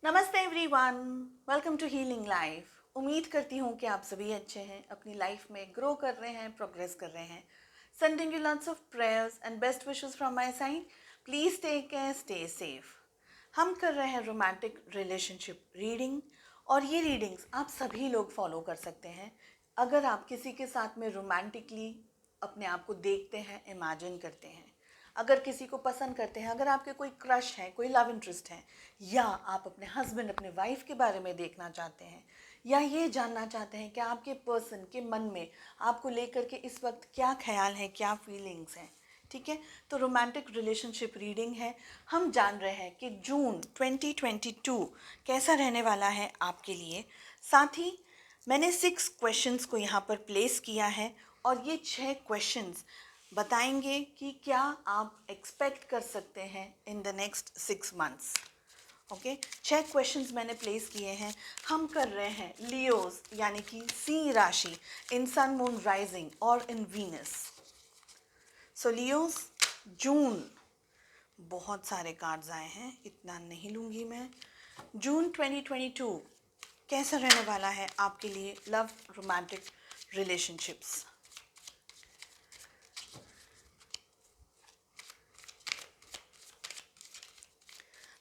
नमस्ते everyone, welcome to healing life. उम्मीद करती हूँ कि आप सभी अच्छे हैं, अपनी लाइफ में ग्रो कर रहे हैं, प्रोग्रेस कर रहे हैं। Sending you lots of prayers and best wishes from my side. Please take care, stay safe. हम कर रहे हैं रोमांटिक रिलेशनशिप रीडिंग, और ये रीडिंग्स आप सभी लोग फॉलो कर सकते हैं। अगर आप किसी के साथ में रोमांटिकली अपने आप को देखते हैं, इमेजिन करते हैं, अगर किसी को पसंद करते हैं, अगर आपके कोई क्रश है, कोई लव इंटरेस्ट है, या आप अपने हस्बैंड, अपने वाइफ के बारे में देखना चाहते हैं, या ये जानना चाहते हैं कि आपके पर्सन के मन में आपको लेकर के इस वक्त क्या ख्याल है, क्या फीलिंग्स हैं, ठीक है, तो रोमांटिक रिलेशनशिप रीडिंग है। हम जान रहे हैं कि जून 2022 कैसा रहने वाला है आपके लिए। साथ ही मैंने 6 क्वेश्चंस को यहाँ पर प्लेस किया है, और ये 6 क्वेश्चंस बताएंगे कि क्या आप एक्सपेक्ट कर सकते हैं इन the next 6 months. Okay, 6 questions मैंने प्लेस किए हैं। हम कर रहे हैं लियोज यानी कि सी राशि, इन सन, मून, राइजिंग और इन वीनस। सो लियोज, जून, बहुत सारे कार्ड्स आए हैं, इतना नहीं लूँगी मैं। जून 2022 कैसा रहने वाला है आपके लिए love romantic relationships.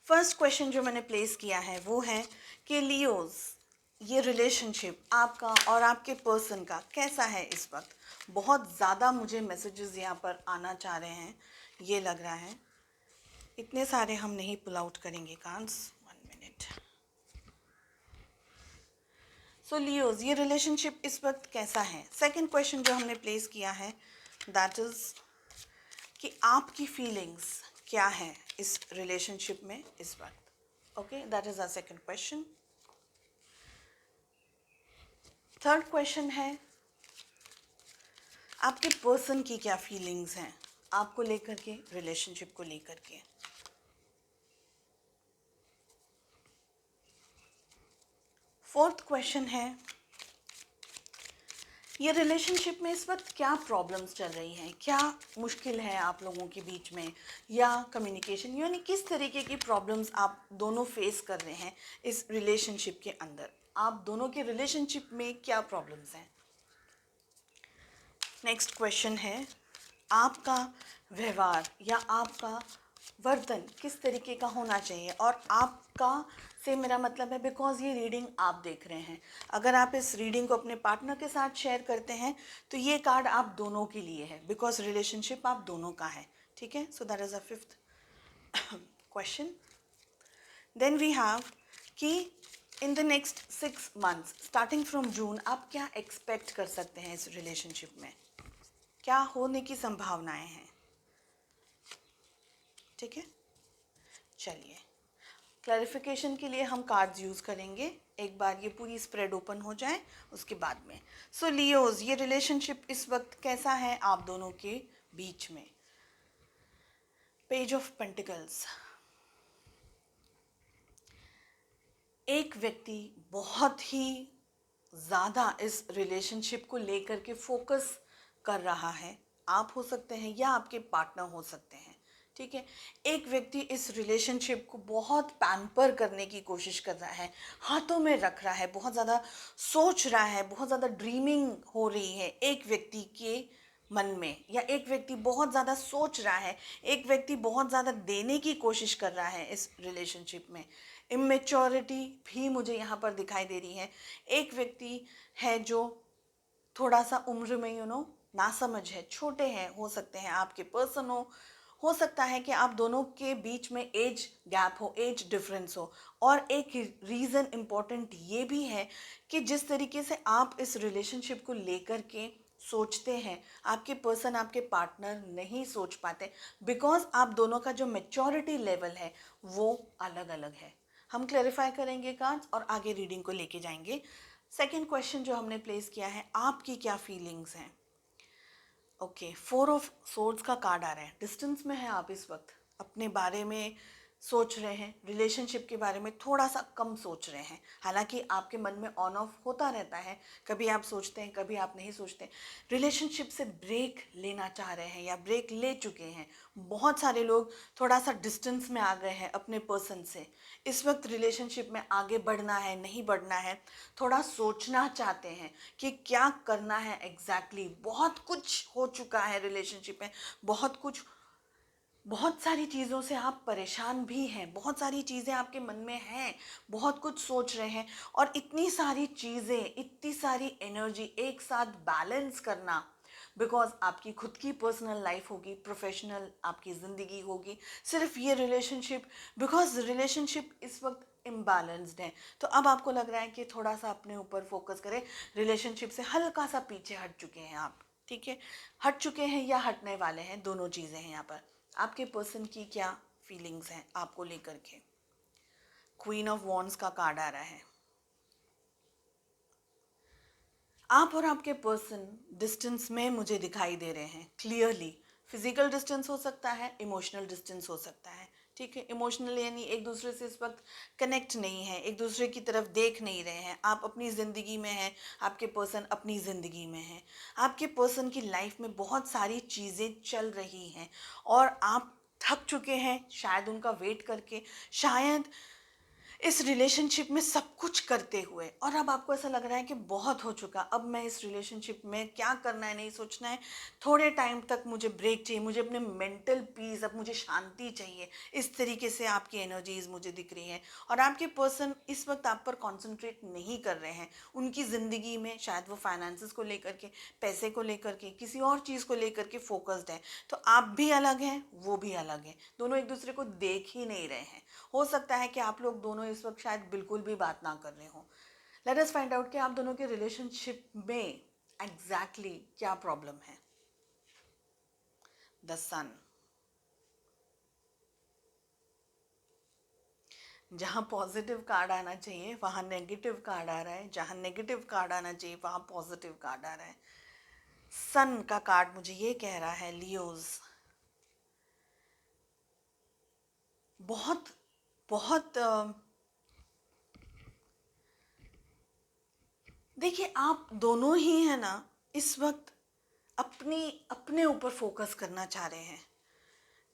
First question जो मैंने प्लेस किया है वो है कि लियोज, ये रिलेशनशिप आपका और आपके पर्सन का कैसा है इस वक्त। बहुत ज़्यादा मुझे मैसेजेस यहाँ पर आना चाह रहे हैं, ये लग रहा है। इतने सारे हम नहीं पुल आउट करेंगे कार्ड्स, 1 मिनट। सो लियोज, ये रिलेशनशिप इस वक्त कैसा है। सेकंड क्वेश्चन जो हमने प्लेस किया है दैट इज़ कि आपकी फीलिंग्स क्या है इस रिलेशनशिप में इस वक्त। Okay, that is our second question. Third question है आपके पर्सन की क्या फीलिंग्स हैं आपको लेकर के, रिलेशनशिप को लेकर के। फोर्थ क्वेश्चन है ये रिलेशनशिप में इस वक्त क्या प्रॉब्लम्स चल रही हैं, क्या मुश्किल है आप लोगों के बीच में, या कम्युनिकेशन, यानी किस तरीके की प्रॉब्लम्स आप दोनों फेस कर रहे हैं इस रिलेशनशिप के अंदर। आप दोनों के रिलेशनशिप में क्या प्रॉब्लम्स हैं। नेक्स्ट क्वेश्चन है आपका व्यवहार या आपका वर्तन किस तरीके का होना चाहिए। और आपका से मेरा मतलब है बिकॉज ये रीडिंग आप देख रहे हैं, अगर आप इस रीडिंग को अपने पार्टनर के साथ शेयर करते हैं तो ये कार्ड आप दोनों के लिए है, बिकॉज रिलेशनशिप आप दोनों का है, ठीक है। So that is a fifth question. Then we have कि in the next 6 months starting from June आप क्या एक्सपेक्ट कर सकते हैं इस रिलेशनशिप में, क्या होने की संभावनाएं हैं, ठीक है। चलिए, क्लैरिफिकेशन के लिए हम कार्ड्स यूज़ करेंगे, एक बार ये पूरी स्प्रेड ओपन हो जाए उसके बाद में। सो लियोज, ये रिलेशनशिप इस वक्त कैसा है आप दोनों के बीच में। पेज ऑफ पेंटिकल्स, एक व्यक्ति बहुत ही ज़्यादा इस रिलेशनशिप को लेकर के फोकस कर रहा है, आप हो सकते हैं या आपके पार्टनर हो सकते हैं, ठीक है। एक व्यक्ति इस रिलेशनशिप को बहुत पैम्पर करने की कोशिश कर रहा है, हाथों में रख रहा है, बहुत ज़्यादा सोच रहा है, बहुत ज़्यादा ड्रीमिंग हो रही है एक व्यक्ति के मन में, या एक व्यक्ति बहुत ज़्यादा सोच रहा है, एक व्यक्ति बहुत ज़्यादा देने की कोशिश कर रहा है इस रिलेशनशिप में। इमेच्योरिटी भी मुझे यहाँ पर दिखाई दे रही है। एक व्यक्ति है जो थोड़ा सा उम्र में नासमझ है, छोटे हैं, हो सकते हैं आपके पर्सन हो सकता है कि आप दोनों के बीच में एज गैप हो, एज डिफरेंस हो। और एक रीज़न इम्पॉर्टेंट ये भी है कि जिस तरीके से आप इस रिलेशनशिप को लेकर के सोचते हैं, आपके पर्सन, आपके पार्टनर नहीं सोच पाते, बिकॉज आप दोनों का जो मेच्योरिटी लेवल है वो अलग अलग है। हम क्लैरिफाई करेंगे कार्ड्स और आगे रीडिंग को लेके जाएंगे। सेकंड क्वेश्चन जो हमने प्लेस किया है, आपकी क्या फीलिंग्स हैं। ओके, 4 ऑफ सोर्ड्स का कार्ड आ रहा है। डिस्टेंस में है आप इस वक्त, अपने बारे में सोच रहे हैं, रिलेशनशिप के बारे में थोड़ा सा कम सोच रहे हैं। हालांकि आपके मन में ऑन ऑफ होता रहता है, कभी आप सोचते हैं, कभी आप नहीं सोचते। रिलेशनशिप से ब्रेक लेना चाह रहे हैं या ब्रेक ले चुके हैं। बहुत सारे लोग थोड़ा सा डिस्टेंस में आ गए हैं अपने पर्सन से। इस वक्त रिलेशनशिप में आगे बढ़ना है, नहीं बढ़ना है, थोड़ा सोचना चाहते हैं कि क्या करना है एग्जैक्टली। बहुत कुछ हो चुका है रिलेशनशिप में, बहुत सारी चीज़ों से आप परेशान भी हैं, बहुत सारी चीज़ें आपके मन में हैं, बहुत कुछ सोच रहे हैं। और इतनी सारी चीज़ें, इतनी सारी एनर्जी एक साथ बैलेंस करना, बिकॉज आपकी खुद की पर्सनल लाइफ होगी, प्रोफेशनल आपकी ज़िंदगी होगी, सिर्फ ये रिलेशनशिप, बिकॉज रिलेशनशिप इस वक्त इम्बैलेंस्ड है। तो अब आपको लग रहा है कि थोड़ा सा अपने ऊपर फोकस करें, रिलेशनशिप से हल्का सा पीछे हट चुके हैं आप। ठीक है, हट चुके हैं या हटने वाले हैं, दोनों चीज़ें हैं यहाँ पर। आपके पर्सन की क्या फीलिंग्स हैं आपको लेकर के। क्वीन ऑफ वॉन्ड्स का कार्ड आ रहा है। आप और आपके पर्सन डिस्टेंस में मुझे दिखाई दे रहे हैं क्लियरली। फिजिकल डिस्टेंस हो सकता है, इमोशनल डिस्टेंस हो सकता है। ठीक है, इमोशनल यानी एक दूसरे से इस वक्त कनेक्ट नहीं है, एक दूसरे की तरफ देख नहीं रहे हैं। आप अपनी ज़िंदगी में हैं, आपके पर्सन अपनी ज़िंदगी में है। आपके पर्सन की लाइफ में बहुत सारी चीज़ें चल रही हैं और आप थक चुके हैं शायद उनका वेट करके, शायद इस रिलेशनशिप में सब कुछ करते हुए। और अब आपको ऐसा लग रहा है कि बहुत हो चुका, अब मैं इस रिलेशनशिप में क्या करना है नहीं सोचना है, थोड़े टाइम तक मुझे ब्रेक चाहिए, मुझे अपने मेंटल पीस, अब मुझे शांति चाहिए। इस तरीके से आपकी एनर्जीज मुझे दिख रही हैं। और आपके पर्सन इस वक्त आप पर कॉन्सेंट्रेट नहीं कर रहे हैं। उनकी ज़िंदगी में शायद वो फाइनेंसिस को लेकर के, पैसे को लेकर के, किसी और चीज़ को लेकर के फोकस्ड है। तो आप भी अलग हैं, वो भी अलग हैं, दोनों एक दूसरे को देख ही नहीं रहे हैं। हो सकता है कि आप लोग दोनों इस वक्त शायद बिल्कुल भी बात ना कर रहे हो। लेट अस फाइंड आउट कि आप दोनों के रिलेशनशिप में एग्जैक्टली क्या प्रॉब्लम है। द सन। जहाँ पॉजिटिव कार्ड आना चाहिए वहाँ नेगेटिव कार्ड आ रहा है, जहाँ नेगेटिव कार्ड आना चाहिए वहाँ पॉजिटिव कार्ड आ रहा है। सन का कार्ड मुझे ये कह रहा है, लियोज, बहुत बहुत देखिए आप दोनों ही है ना इस वक्त अपनी अपने ऊपर फोकस करना चाह रहे हैं।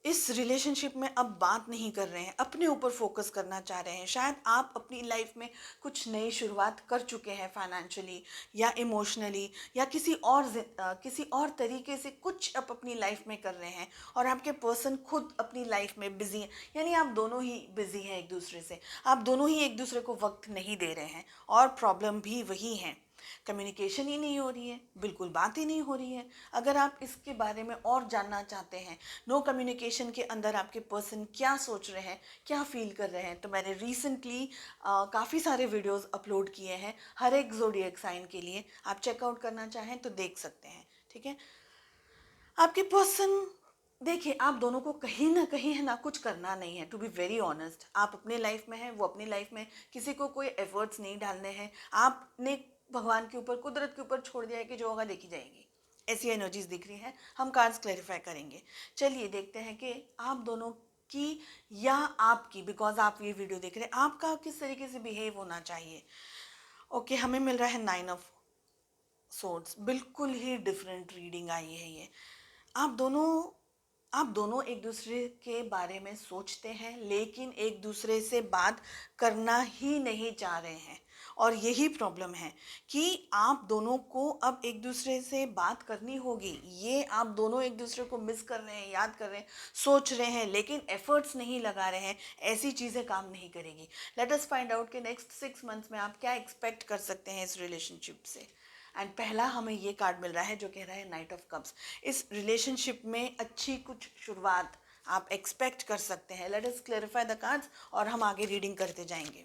इस रिलेशनशिप में अब बात नहीं कर रहे हैं, अपने ऊपर फोकस करना चाह रहे हैं। शायद आप अपनी लाइफ में कुछ नई शुरुआत कर चुके हैं, फाइनेंशियली या इमोशनली या किसी और तरीके से कुछ आप अपनी लाइफ में कर रहे हैं। और आपके पर्सन खुद अपनी लाइफ में बिजी हैं, यानी आप दोनों ही बिजी हैं एक दूसरे से, आप दोनों ही एक दूसरे को वक्त नहीं दे रहे हैं। और प्रॉब्लम भी वही है, कम्युनिकेशन ही नहीं हो रही है, बिल्कुल बात ही नहीं हो रही है। अगर आप इसके बारे में और जानना चाहते हैं, नो कम्युनिकेशन के अंदर आपके पर्सन क्या सोच रहे हैं, क्या फील कर रहे हैं, तो मैंने रिसेंटली काफ़ी सारे वीडियोस अपलोड किए हैं हर एक ज़ोडिएक साइन के लिए। आप चेकआउट करना चाहें तो देख सकते हैं। ठीक है, आपके पर्सन, देखिए आप दोनों को कहीं ना कहीं है ना कुछ करना नहीं है। टू बी वेरी ऑनेस्ट, आप अपने लाइफ में हैं, वो अपनी लाइफ में, किसी को कोई एफर्ट्स नहीं डालने हैं। आपने भगवान के ऊपर, कुदरत के ऊपर छोड़ दिया है कि जो होगा देखी जाएगी। ऐसी एनर्जीज दिख रही हैं, हम कार्ड्स क्लैरिफाई करेंगे। चलिए देखते हैं कि आप दोनों की या आपकी, बिकॉज आप ये वीडियो देख रहे हैं, आपका किस तरीके से बिहेव होना चाहिए। ओके, हमें मिल रहा है 9 ऑफ सोर्ड्स, बिल्कुल ही डिफरेंट रीडिंग आई है ये। आप दोनों आप दोनों एक दूसरे के बारे में सोचते हैं, लेकिन एक दूसरे से बात करना ही नहीं चाह रहे हैं। और यही प्रॉब्लम है कि आप दोनों को अब एक दूसरे से बात करनी होगी। ये आप दोनों एक दूसरे को मिस कर रहे हैं, याद कर रहे हैं, सोच रहे हैं, लेकिन एफर्ट्स नहीं लगा रहे हैं। ऐसी चीज़ें काम नहीं करेगी। लेट अस फाइंड आउट कि नेक्स्ट 6 मंथ्स में आप क्या एक्सपेक्ट कर सकते हैं इस रिलेशनशिप से। एंड पहला हमें ये कार्ड मिल रहा है जो कह रहा है नाइट ऑफ कप्स। इस रिलेशनशिप में अच्छी कुछ शुरुआत आप एक्सपेक्ट कर सकते हैं। Let us clarify the cards और हम आगे रीडिंग करते जाएंगे।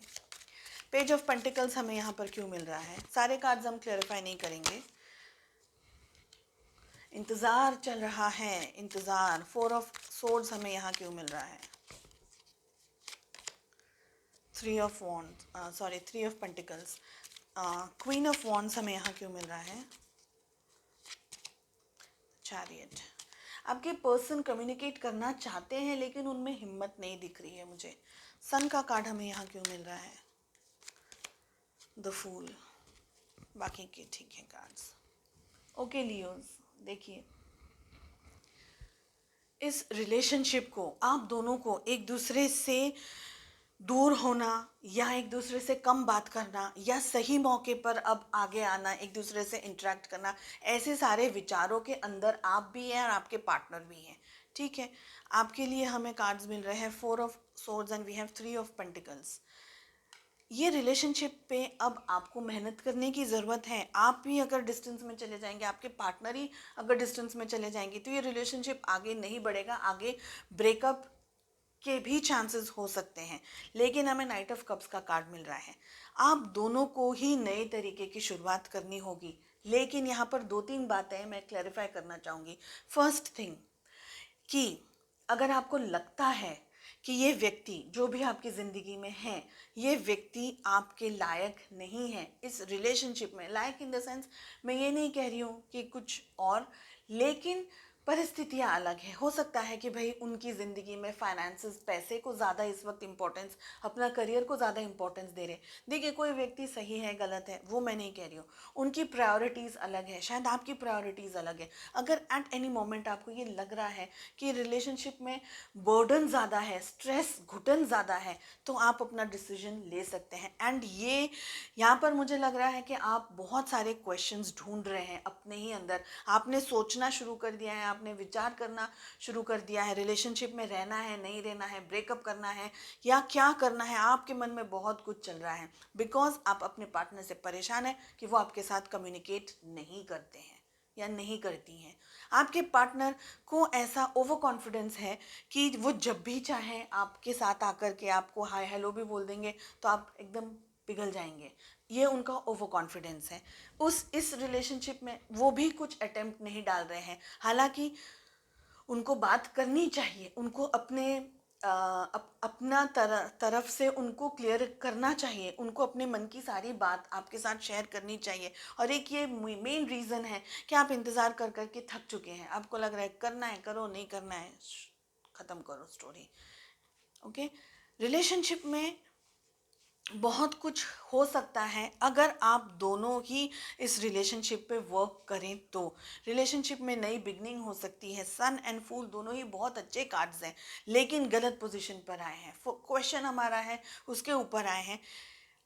पेज ऑफ पेंटिकल्स हमें यहाँ पर क्यों मिल रहा है, सारे कार्ड्स हम क्लैरिफाई नहीं करेंगे। इंतज़ार चल रहा है, इंतज़ार। 4 ऑफ सोर्ड्स हमें यहाँ क्यों मिल रहा है। 3 of wands, sorry 3 of pentacles. Queen of wands हमें यहाँ क्यों मिल रहा है। चैरियट। आपके पर्सन कम्युनिकेट करना चाहते हैं लेकिन उनमें हिम्मत नहीं दिख रही है मुझे। सन का कार्ड हमें यहाँ क्यों मिल रहा है? द फूल, बाकी के ठीक है कार्ड्स। ओके लियोज, देखिए इस रिलेशनशिप को, आप दोनों को एक दूसरे से दूर होना या एक दूसरे से कम बात करना या सही मौके पर अब आगे आना, एक दूसरे से इंटरेक्ट करना, ऐसे सारे विचारों के अंदर आप भी हैं और आपके पार्टनर भी हैं। ठीक है, आपके लिए हमें कार्ड्स मिल रहे हैं 4 of swords and we have 3 of pentacles. ये रिलेशनशिप पे अब आपको मेहनत करने की ज़रूरत है। आप भी अगर डिस्टेंस में चले जाएंगे, आपके पार्टनर ही अगर डिस्टेंस में चले जाएंगे, तो ये रिलेशनशिप आगे नहीं बढ़ेगा, आगे ब्रेकअप के भी चांसेस हो सकते हैं। लेकिन हमें नाइट ऑफ कप्स का कार्ड मिल रहा है, आप दोनों को ही नए तरीके की शुरुआत करनी होगी। लेकिन यहाँ पर 2-3 बातें मैं क्लैरिफाई करना चाहूँगी। फर्स्ट थिंग कि अगर आपको लगता है कि ये व्यक्ति जो भी आपकी ज़िंदगी में है, ये व्यक्ति आपके लायक नहीं है इस रिलेशनशिप में, लायक इन द सेंस मैं ये नहीं कह रही हूँ कि कुछ और, लेकिन परिस्थितियाँ अलग हैं। हो सकता है कि भाई उनकी ज़िंदगी में फाइनेंसेस, पैसे को ज़्यादा इस वक्त इम्पोर्टेंस, अपना करियर को ज़्यादा इम्पोर्टेंस दे रहे। देखिए कोई व्यक्ति सही है गलत है वो मैं नहीं कह रही हूँ, उनकी प्रायोरिटीज़ अलग है, शायद आपकी प्रायोरिटीज़ अलग है। अगर एट एनी मोमेंट आपको ये लग रहा है कि रिलेशनशिप में बर्डन ज़्यादा है, स्ट्रेस, घुटन ज़्यादा है, तो आप अपना डिसीजन ले सकते हैं। एंड ये यहाँ पर मुझे लग रहा है कि आप बहुत सारे क्वेश्चंस ढूंढ रहे हैं अपने ही अंदर। आपने सोचना शुरू कर दिया है, आपने विचार करना शुरू कर दिया है, रिलेशनशिप में रहना है, नहीं रहना है, ब्रेकअप करना है या क्या करना है। आपके मन में बहुत कुछ चल रहा है बिकॉज आप अपने पार्टनर से परेशान हैं कि वो आपके साथ कम्युनिकेट नहीं करते हैं या नहीं करती हैं। आपके पार्टनर को ऐसा ओवर कॉन्फिडेंस है कि वो जब भी चाहे आपके साथ आकर के आपको हाय हेलो भी बोल देंगे तो आप एकदम पिघल जाएंगे। ये उनका ओवर कॉन्फिडेंस है। इस रिलेशनशिप में वो भी कुछ अटेम्प्ट नहीं डाल रहे हैं, हालांकि उनको बात करनी चाहिए, उनको अपने अपना तरफ से उनको क्लियर करना चाहिए, उनको अपने मन की सारी बात आपके साथ शेयर करनी चाहिए। और एक ये मेन रीज़न है कि आप इंतज़ार कर कर के थक चुके हैं, आपको लग रहा है करना है करो, नहीं करना है ख़त्म करो स्टोरी। ओके, रिलेशनशिप में बहुत कुछ हो सकता है अगर आप दोनों ही इस रिलेशनशिप पे वर्क करें तो। रिलेशनशिप में नई बिगनिंग हो सकती है। सन एंड फूल दोनों ही बहुत अच्छे कार्ड्स हैं लेकिन गलत पोजीशन पर आए हैं। क्वेश्चन हमारा है उसके ऊपर आए हैं।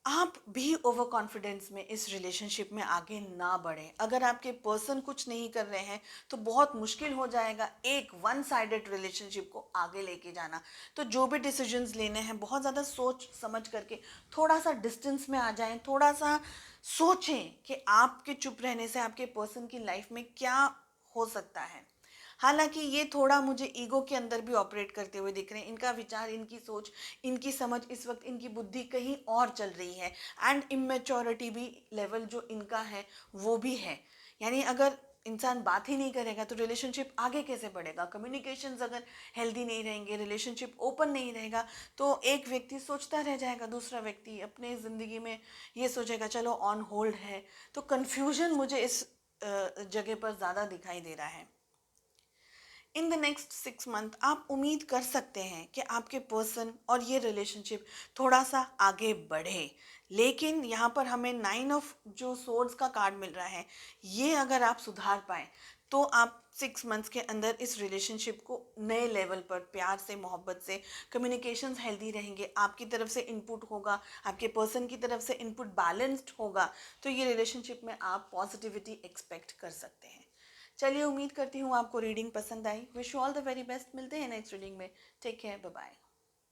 आप भी ओवर कॉन्फिडेंस में इस रिलेशनशिप में आगे ना बढ़ें। अगर आपके पर्सन कुछ नहीं कर रहे हैं तो बहुत मुश्किल हो जाएगा एक वन साइडेड रिलेशनशिप को आगे लेके जाना। तो जो भी डिसीजंस लेने हैं बहुत ज़्यादा सोच समझ करके थोड़ा सा डिस्टेंस में आ जाएं, थोड़ा सा सोचें कि आपके चुप रहने से आपके पर्सन की लाइफ में क्या हो सकता है। हालांकि ये थोड़ा मुझे ईगो के अंदर भी ऑपरेट करते हुए दिख रहे हैं। इनका विचार, इनकी सोच, इनकी समझ, इस वक्त इनकी बुद्धि कहीं और चल रही है एंड इमेच्योरिटी भी लेवल जो इनका है वो भी है। यानी अगर इंसान बात ही नहीं करेगा तो रिलेशनशिप आगे कैसे बढ़ेगा? कम्युनिकेशंस अगर हेल्दी नहीं रहेंगे, रिलेशनशिप ओपन नहीं रहेगा तो एक व्यक्ति सोचता रह जाएगा, दूसरा व्यक्ति अपने ज़िंदगी में ये सोचेगा चलो ऑन होल्ड है। तो कन्फ्यूजन मुझे इस जगह पर ज़्यादा दिखाई दे रहा है। इन द नेक्स्ट 6 मंथ आप उम्मीद कर सकते हैं कि आपके पर्सन और ये रिलेशनशिप थोड़ा सा आगे बढ़े। लेकिन यहाँ पर हमें 9 ऑफ जो सोर्ड्स का कार्ड मिल रहा है, ये अगर आप सुधार पाए तो आप 6 मंथ्स के अंदर इस रिलेशनशिप को नए लेवल पर प्यार से, मोहब्बत से, कम्युनिकेशंस हेल्दी रहेंगे, आपकी तरफ से इनपुट होगा, आपके पर्सन की तरफ से इनपुट बैलेंस्ड होगा, तो ये रिलेशनशिप में आप पॉजिटिविटी एक्सपेक्ट कर सकते हैं। चलिए, उम्मीद करती हूँ आपको रीडिंग पसंद आई। Wish you all the very best. मिलते हैं नेक्स्ट रीडिंग में। Take care, bye bye.